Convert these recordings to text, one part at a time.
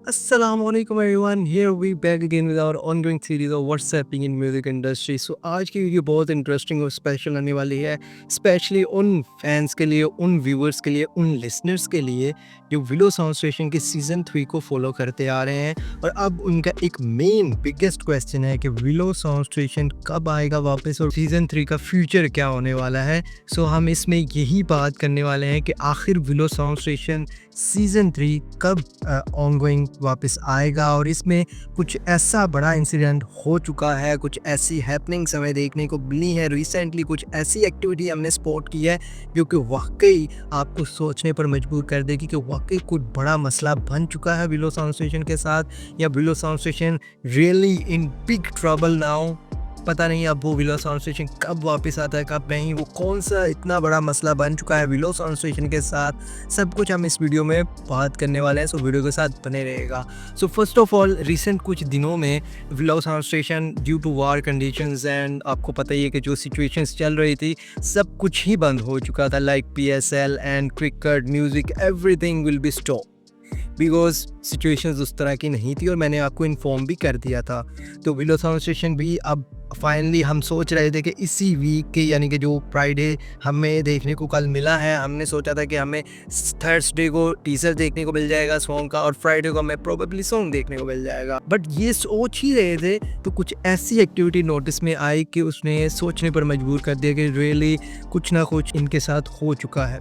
Assalamualaikum everyone, here we back again with our ongoing series of what's happening in music industry. So आज की video बहुत interesting और special होने वाली है, स्पेशली उन फैंस के लिए, उन व्यूअर्स के लिए, उन लिसनर्स के लिए जो विलो साउंड स्टेशन के सीज़न 3 को फॉलो करते आ रहे हैं। और अब उनका एक मेन बिगेस्ट क्वेश्चन है कि विलो साउंड स्टेशन कब आएगा वापस और सीज़न 3 का फ्यूचर क्या होने वाला है। सो हम इसमें यही बात करने वाले हैं कि आखिर विलो साउंड स्टेशन सीज़न 3 कब ऑनगोइंग वापस आएगा। और इसमें कुछ ऐसा बड़ा इंसिडेंट हो चुका है, कुछ ऐसी हैपनिंग्स हमें देखने को मिली है रिसेंटली, कुछ ऐसी एक्टिविटी हमने स्पॉट की है जो कि वाकई आपको सोचने पर मजबूर कर देगी कि वाकई कुछ बड़ा मसला बन चुका है विलो साउंड स्टेशन के साथ, या willow sound station really in big trouble now. पता नहीं अब वो विलो साउंड स्टेशन कब वापस आता है, कब नहीं, वो कौन सा इतना बड़ा मसला बन चुका है विलो साउंड स्टेशन के साथ, सब कुछ हम इस वीडियो में बात करने वाले हैं। सो वीडियो के साथ बने रहेगा। So first of all, recent कुछ दिनों में willow sound station due to war conditions and आपको पता ही है कि जो सिचुएशंस चल रही थी सब कुछ ही बंद हो चुका था, like PSL and cricket, music, everything will be stop because situations उस तरह की नहीं थी और मैंने आपको इन्फॉर्म भी कर दिया था। तो विलो साउंड स्टेशन भी अब फाइनली हम सोच रहे थे कि इसी वीक के, यानी कि जो फ्राइडे हमें देखने को कल मिला है, हमने सोचा था कि हमें थर्सडे को टीजर देखने को मिल जाएगा सॉन्ग का और फ्राइडे को हमें प्रोबेबली सॉन्ग देखने को मिल जाएगा। बट ये सोच ही रहे थे तो कुछ ऐसी एक्टिविटी नोटिस में आई कि उसने सोचने पर मजबूर कर दिया कि रियली कुछ ना कुछ इनके साथ हो चुका है।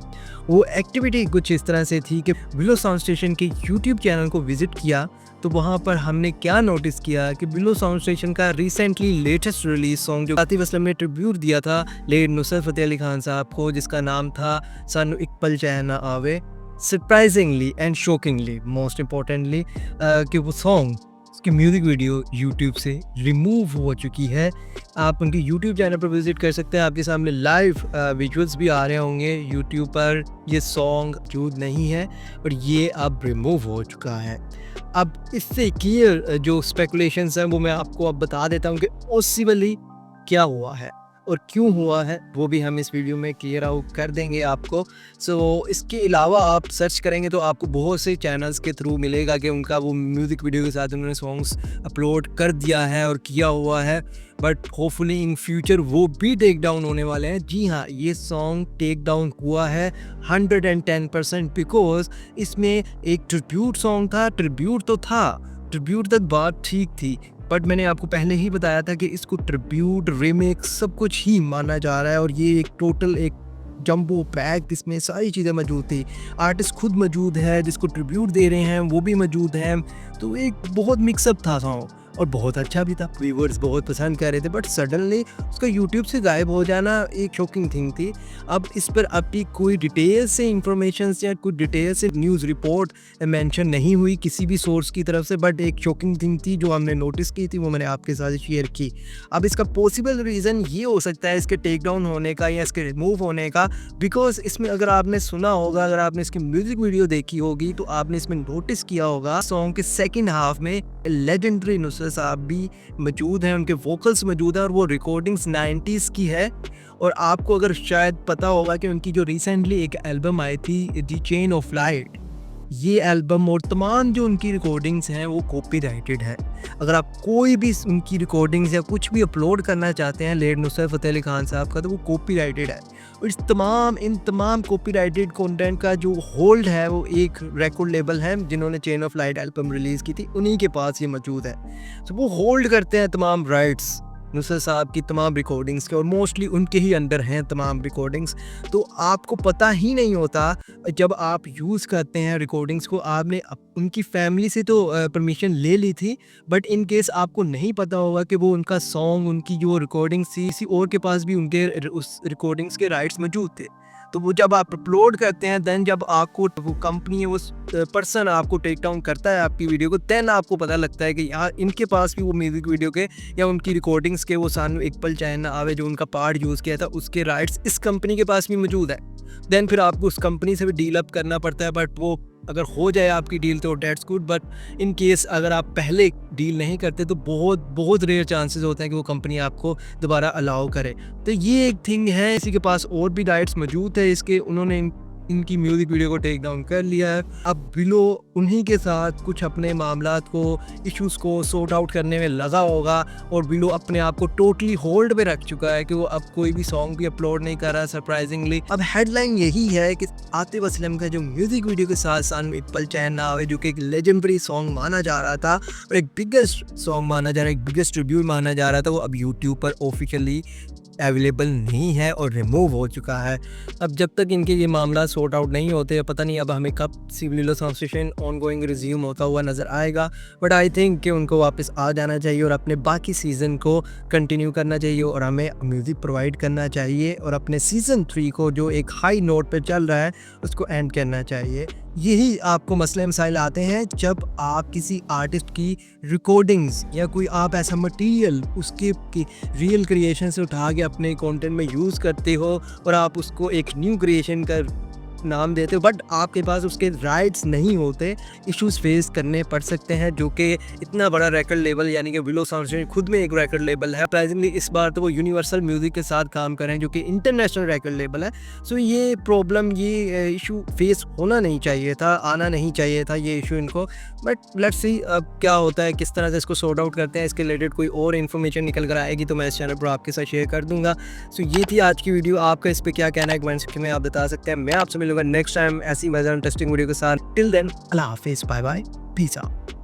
वो एक्टिविटी कुछ इस तरह से थी कि विलो साउंड स्टेशन के यूट्यूब चैनल को विजिट किया तो वहाँ पर हमने क्या नोटिस किया कि विलो साउंड स्टेशन का रिसेंटली लेटेस्ट रिलीज सॉन्ग जो आतिफ असलम ने ट्रिब्यूट दिया था लेट नुसरत फतेह अली खान साहब को, जिसका नाम था सानू एक पल चैन ना आवे, surprisingly and shockingly most importantly कि वो सॉन्ग उसकी म्यूज़िक वीडियो यूट्यूब से रिमूव हो चुकी है। आप उनके यूट्यूब चैनल पर विजिट कर सकते हैं, आपके सामने लाइव विजुअल्स भी आ रहे होंगे। यूट्यूब पर ये सॉन्ग मौजूद नहीं है और ये अब रिमूव हो चुका है। अब इससे क्लियर जो स्पेकुलेशंस हैं वो मैं आपको अब बता देता हूँ कि पॉसिबली क्या हुआ है और क्यों हुआ है, वो भी हम इस वीडियो में क्लियर आउट कर देंगे आपको। सो इसके अलावा आप सर्च करेंगे तो आपको बहुत से चैनल्स के थ्रू मिलेगा कि उनका वो म्यूज़िक वीडियो के साथ उन्होंने सॉन्ग्स अपलोड कर दिया है और किया हुआ है, बट होपफुली इन फ्यूचर वो भी टेक डाउन होने वाले हैं। जी हाँ, ये सॉन्ग टेक डाउन हुआ है 110% बिकॉज इसमें एक ट्रिब्यूट सॉन्ग था। ट्रिब्यूट तो था, ट्रिब्यूट तक बात ठीक थी, बट मैंने आपको पहले ही बताया था कि इसको ट्रिब्यूट, रिमिक्स सब कुछ ही माना जा रहा है और ये एक टोटल एक जंबो पैक, इसमें सारी चीज़ें मौजूद थी। आर्टिस्ट खुद मौजूद है, जिसको ट्रिब्यूट दे रहे हैं वो भी मौजूद हैं, तो एक बहुत मिक्सअप था सॉन्ग और बहुत अच्छा भी था, व्यूअर्स बहुत पसंद कर रहे थे। बट सडनली उसका यूट्यूब से गायब हो जाना एक शॉकिंग थिंग थी। अब इस पर अभी कोई डिटेल से इंफॉर्मेशन या कुछ डिटेल से न्यूज़ रिपोर्ट मेंशन नहीं हुई किसी भी सोर्स की तरफ से, बट एक शॉकिंग थिंग थी जो हमने नोटिस की थी, वो मैंने आपके साथ शेयर की। अब इसका पॉसिबल रीज़न ये हो सकता है इसके टेक डाउन होने का या इसके रिमूव होने का, बिकॉज इसमें अगर आपने सुना होगा, अगर आपने इसकी म्यूज़िक वीडियो देखी होगी तो आपने इसमें नोटिस किया होगा सॉन्ग के सेकेंड हाफ में लेजेंडरी नुसरत साहब भी मौजूद हैं, उनके वोकल्स मौजूद हैं और वो रिकॉर्डिंग्स 90s की है। और आपको अगर शायद पता होगा कि उनकी जो रिसेंटली एक एल्बम आई थी द चेन ऑफ लाइट, ये एल्बम और तमाम जो उनकी रिकॉर्डिंग्स हैं वो कॉपीराइटेड है। अगर आप कोई भी उनकी रिकॉर्डिंग्स या कुछ भी अपलोड करना चाहते हैं लेट नुसरत फतेह अली खान साहब का, तो वो कॉपीराइटेड है। और इन तमाम कॉपीराइटेड कंटेंट का जो होल्ड है वो एक रिकॉर्ड लेबल है जिन्होंने chain of light album release की थी, उन्हीं के पास ये मौजूद है। तो वो होल्ड करते हैं तमाम राइट्स नुसरत साहब की तमाम रिकॉर्डिंग्स के और मोस्टली उनके ही अंडर हैं तमाम रिकॉर्डिंग्स। तो आपको पता ही नहीं होता जब आप यूज़ करते हैं रिकॉर्डिंग्स को, आपने उनकी फैमिली से तो परमिशन ले ली थी, बट इन केस आपको नहीं पता होगा कि वो उनका सॉन्ग, उनकी जो रिकॉर्डिंग्स थी, किसी और के पास भी उनके उस रिकॉर्डिंग्स के राइट्स मौजूद थे। तो वो जब आप अपलोड करते हैं, दैन जब आपको वो कंपनी है, वो पर्सन आपको टेक डाउन करता है आपकी वीडियो को, दैन आपको पता लगता है कि यार इनके पास भी वो म्यूज़िक वीडियो के या उनकी रिकॉर्डिंग्स के वो सानू एक पल चैन ना आवे जो उनका पार्ट यूज़ किया था उसके राइट्स इस कंपनी के पास भी मौजूद है। दैन फिर आपको उस कंपनी से भी डील अप करना पड़ता है, बट वो अगर हो जाए आपकी डील तो that's good, but in case अगर आप पहले डील नहीं करते तो बहुत रेयर चांसेस होते हैं कि वो कंपनी आपको दोबारा अलाउ करे। तो ये एक थिंग है, इसी के पास और भी राइट्स मौजूद है इसके, उन्होंने इनकी म्यूज़िक वीडियो को टेक डाउन कर लिया है। अब बिलो उन्हीं के साथ कुछ अपने मामलात को, इश्यूज़ को सॉर्ट आउट करने में लगा होगा और बिलो अपने आप को टोटली होल्ड पे रख चुका है कि वो अब कोई भी सॉन्ग भी अपलोड नहीं कर रहा सरप्राइजिंगली। अब हेडलाइन यही है कि आतिफ असलम का जो म्यूज़िक वीडियो के साथ साथ पल चैन ना आवे, जो कि एक लेजेंडरी सॉन्ग माना जा रहा था और एक बिगेस्ट सॉन्ग माना जा रहा है, एक बिगेस्ट ट्रिब्यूट माना जा रहा था, वो अब यूट्यूब पर ऑफिशियली अवेलेबल नहीं है और रिमूव हो चुका है। अब जब तक इनके ये मामला सॉर्ट आउट नहीं होते, पता नहीं अब हमें कब सिविल ट्रांसलेशन ऑनगोइंग रिज्यूम होता हुआ नज़र आएगा। बट आई थिंक कि उनको वापस आ जाना चाहिए और अपने बाकी सीज़न को कंटिन्यू करना चाहिए और हमें म्यूज़िक प्रोवाइड करना चाहिए और अपने सीज़न 3 को जो एक हाई नोट पे चल रहा है उसको एंड करना चाहिए। यही आपको मसले मसाइल आते हैं जब आप किसी आर्टिस्ट की रिकॉर्डिंग्स या कोई आप ऐसा मटेरियल उसके की रियल क्रिएशन से उठा के अपने कंटेंट में यूज़ करते हो और आप उसको एक न्यू क्रिएशन का नाम देते हो, बट आपके पास उसके राइट्स नहीं होते। इश्यूज़ फेस करने पड़ सकते हैं, जो कि इतना बड़ा रिकॉर्ड लेबल यानी कि विलो साउंड खुद में एक रिकॉर्ड लेबल है। सरप्राइजिंगली इस बार तो वो यूनिवर्सल म्यूज़िक के साथ काम कर रहे हैं, जो कि इंटरनेशनल रिकॉर्ड लेबल है। सो ये प्रॉब्लम, ये इशू फेस होना नहीं चाहिए था, आना नहीं चाहिए था ये इशू इनको। बट लेट्स सी अब क्या होता है, किस तरह से इसको सॉर्ट आउट करते हैं। इसके रिलेटेड कोई और इन्फॉर्मेशन निकल कर आएगी तो मैं इस चैनल पर आपके साथ शेयर कर दूंगा। सो ये थी आज की वीडियो। आपका इस पर क्या कहना है कमेंट सेक्शन में आप बता सकते हैं। मैं आपसे मिलूंगा नेक्स्ट टाइम ऐसी मज़ेदार इंटरेस्टिंग वीडियो के साथ। टिल देन अल्लाह हाफिज़, बाय बाय, पीस आउट।